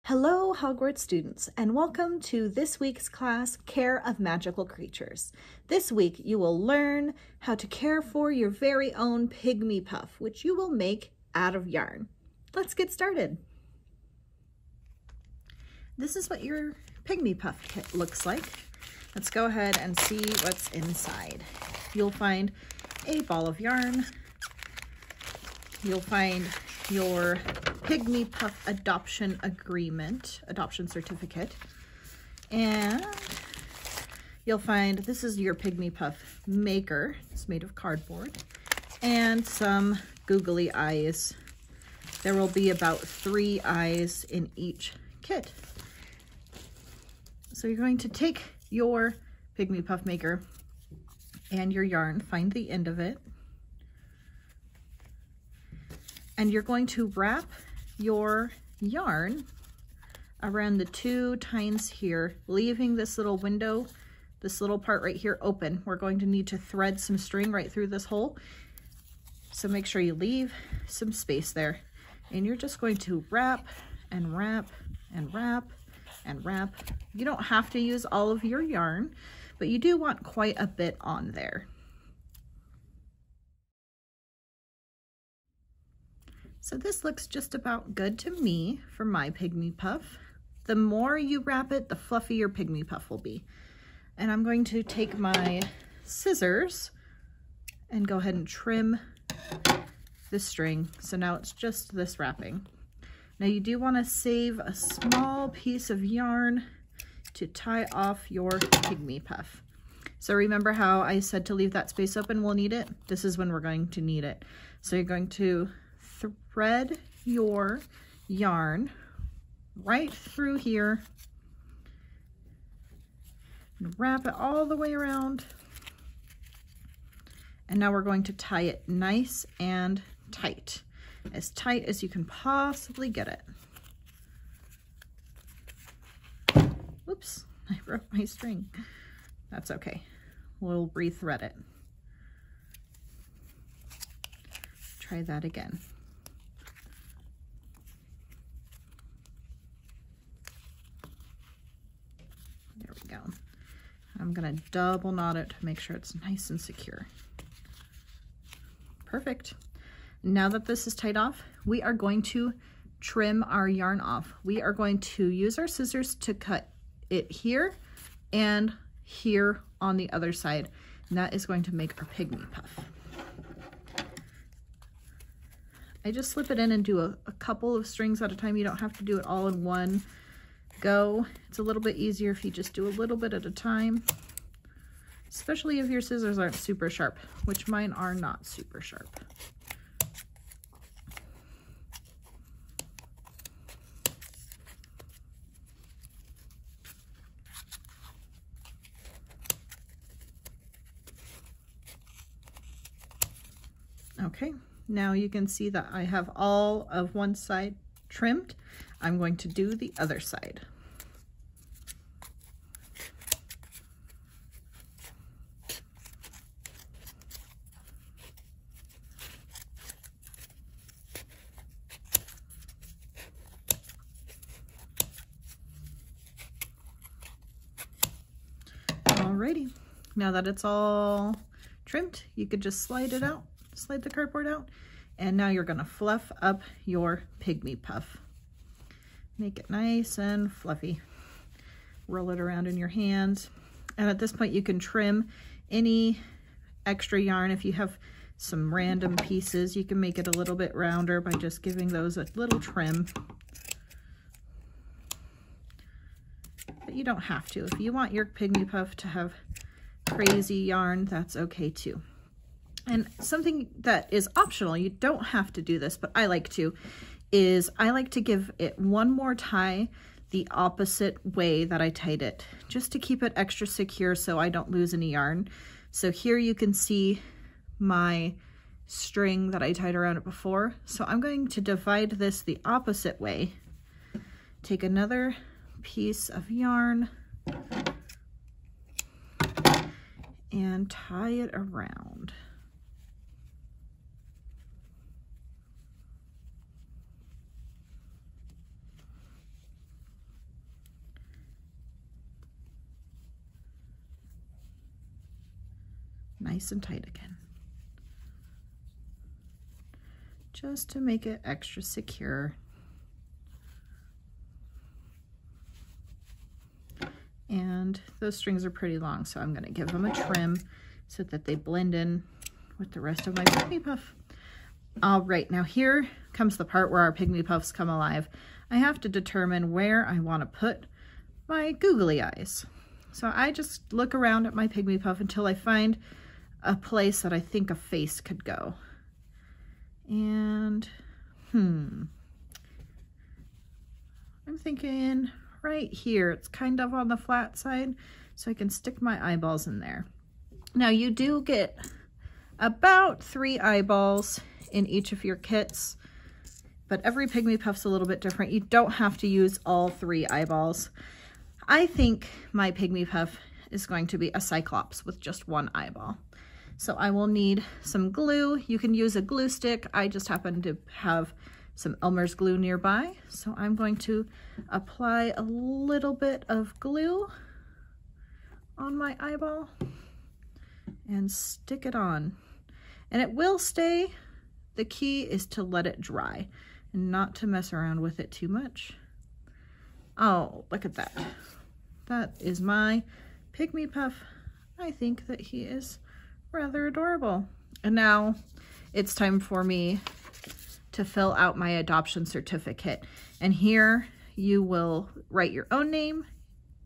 Hello, Hogwarts students, and welcome to this week's class, Care of Magical Creatures. This week, you will learn how to care for your very own Pygmy Puff, which you will make out of yarn. Let's get started. This is what your Pygmy Puff kit looks like. Let's go ahead and see what's inside. You'll find a ball of yarn. You'll find your Pygmy Puff adoption certificate, and you'll find this is your Pygmy Puff maker. It's made of cardboard, and some googly eyes. There will be about 3 eyes in each kit. So you're going to take your Pygmy Puff maker and your yarn, find the end of it, and you're going to wrap your yarn around the 2 tines here, leaving this little window, this little part right here open. We're going to need to thread some string right through this hole. So make sure you leave some space there. And you're just going to wrap and wrap and wrap and wrap. You don't have to use all of your yarn, but you do want quite a bit on there. So this looks just about good to me for my Pygmy Puff. The more you wrap it, the fluffier your Pygmy Puff will be. And I'm going to take my scissors and go ahead and trim the string. So now it's just this wrapping. Now you do want to save a small piece of yarn to tie off your Pygmy Puff. So remember how I said to leave that space open, we'll need it? This is when we're going to need it. So you're going to thread your yarn right through here and wrap it all the way around. And now we're going to tie it nice and tight as you can possibly get it. Whoops, I broke my string. That's okay. We'll re-thread it. Try that again. There we go. I'm gonna double knot it to make sure it's nice and secure. Perfect. Now that this is tied off, we are going to trim our yarn off. We are going to use our scissors to cut it here and here on the other side. And that is going to make our Pygmy Puff. I just slip it in and do a couple of strings at a time. You don't have to do it all in one go. It's a little bit easier if you just do a little bit at a time, especially if your scissors aren't super sharp, which mine are not super sharp. Okay, now you can see that I have all of one side trimmed. I'm going to do the other side. Alrighty, now that it's all trimmed, you could just slide it out. Slide the cardboard out, and now you're going to fluff up your Pygmy Puff. Make it nice and fluffy. Roll it around in your hands, and at this point you can trim any extra yarn. If you have some random pieces, you can make it a little bit rounder by just giving those a little trim. But you don't have to. If you want your Pygmy Puff to have crazy yarn, that's okay too. And something that is optional, you don't have to do this, but I like to, is I like to give it one more tie the opposite way that I tied it, just to keep it extra secure so I don't lose any yarn. So here you can see my string that I tied around it before. So I'm going to divide this the opposite way. Take another piece of yarn and tie it around. nice and tight again, just to make it extra secure. And those strings are pretty long, so I'm gonna give them a trim so that they blend in with the rest of my Pygmy Puff. All right, now here comes the part where our Pygmy Puffs come alive. I have to determine where I want to put my googly eyes. So I just look around at my Pygmy Puff until I find a place that I think a face could go. And, I'm thinking right here. It's kind of on the flat side, so I can stick my eyeballs in there. Now you do get about 3 eyeballs in each of your kits, but every Pygmy Puff's a little bit different. You don't have to use all 3 eyeballs. I think my Pygmy Puff is going to be a Cyclops with just 1 eyeball. So I will need some glue. You can use a glue stick. I just happen to have some Elmer's glue nearby. So I'm going to apply a little bit of glue on my eyeball and stick it on. And it will stay. The key is to let it dry and not to mess around with it too much. Oh, look at that. That is my Pygmy Puff. I think that he is rather adorable. And now it's time for me to fill out my adoption certificate. And here you will write your own name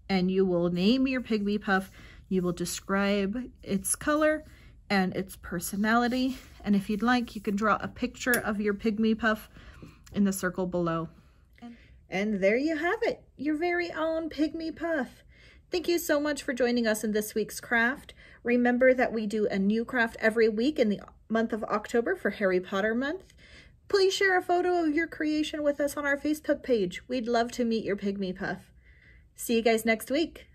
and you will name your Pygmy Puff. You will describe its color and its personality. And if you'd like, you can draw a picture of your Pygmy Puff in the circle below. And there you have it, your very own Pygmy Puff. Thank you so much for joining us in this week's craft. Remember that we do a new craft every week in the month of October for Harry Potter month. Please share a photo of your creation with us on our Facebook page. We'd love to meet your Pygmy Puff. See you guys next week.